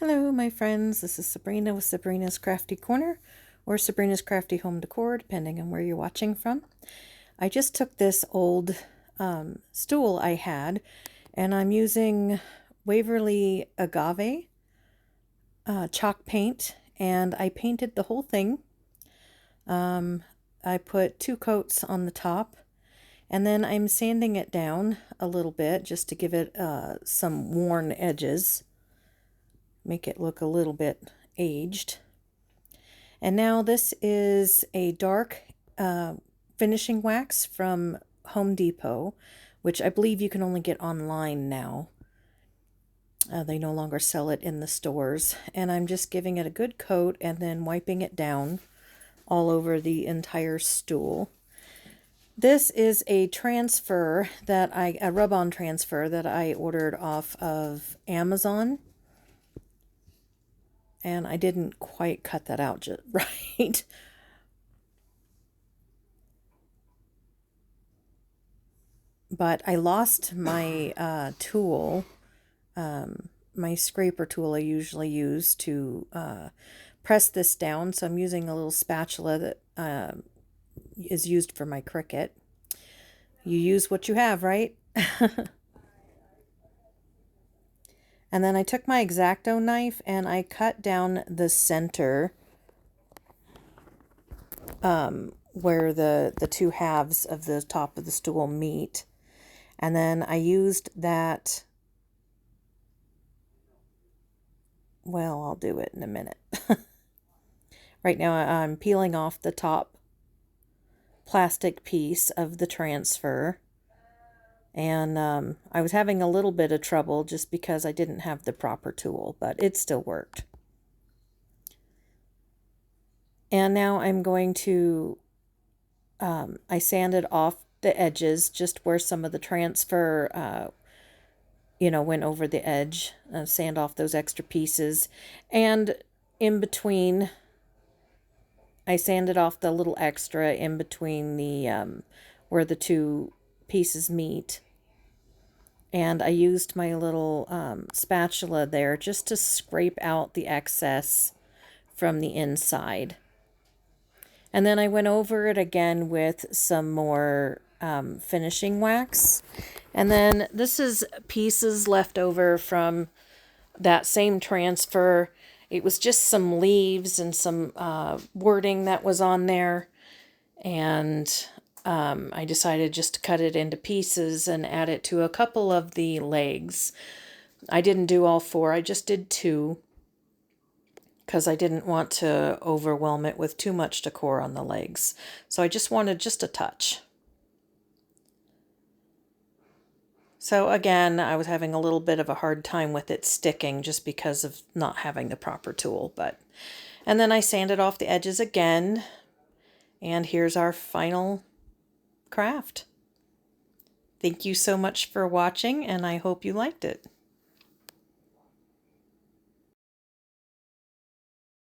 Hello my friends, this is Sabrina with Sabrina's Crafty Corner or Sabrina's Crafty Home Decor, depending on where you're watching from. I just took this old stool I had and I'm using Waverly Agave chalk paint, and I painted the whole thing. I put 2 coats on the top, and then I'm sanding it down a little bit just to give it some worn edges. Make it look a little bit aged. And now this is a dark finishing wax from Home Depot, which I believe you can only get online now. They no longer sell it in the stores. And I'm just giving it a good coat and then wiping it down all over the entire stool. This is a transfer that a rub-on transfer that I ordered off of Amazon. And I didn't quite cut that out just right. But I lost my tool, my scraper tool I usually use to press this down. So I'm using a little spatula that is used for my Cricut. You use what you have, right? And then I took my X-Acto knife and I cut down the center where the two halves of the top of the stool meet. And then I used that, well, I'll do it in a minute. Right now I'm peeling off the top plastic piece of the transfer. And I was having a little bit of trouble just because I didn't have the proper tool, but it still worked. And now I'm going to, I sanded off the edges just where some of the transfer, went over the edge, sand off those extra pieces. And in between, I sanded off the little extra in between the, where the two pieces meet. And I used my little spatula there just to scrape out the excess from the inside. And then I went over it again with some more finishing wax. And then this is pieces left over from that same transfer. It was just some leaves and some wording that was on there. And I decided just to cut it into pieces and add it to a couple of the legs. I didn't do all 4, I just did 2. Because I didn't want to overwhelm it with too much decor on the legs. So I just wanted just a touch. So again, I was having a little bit of a hard time with it sticking just because of not having the proper tool. And then I sanded off the edges again. And here's our final craft. Thank you so much for watching, and I hope you liked it.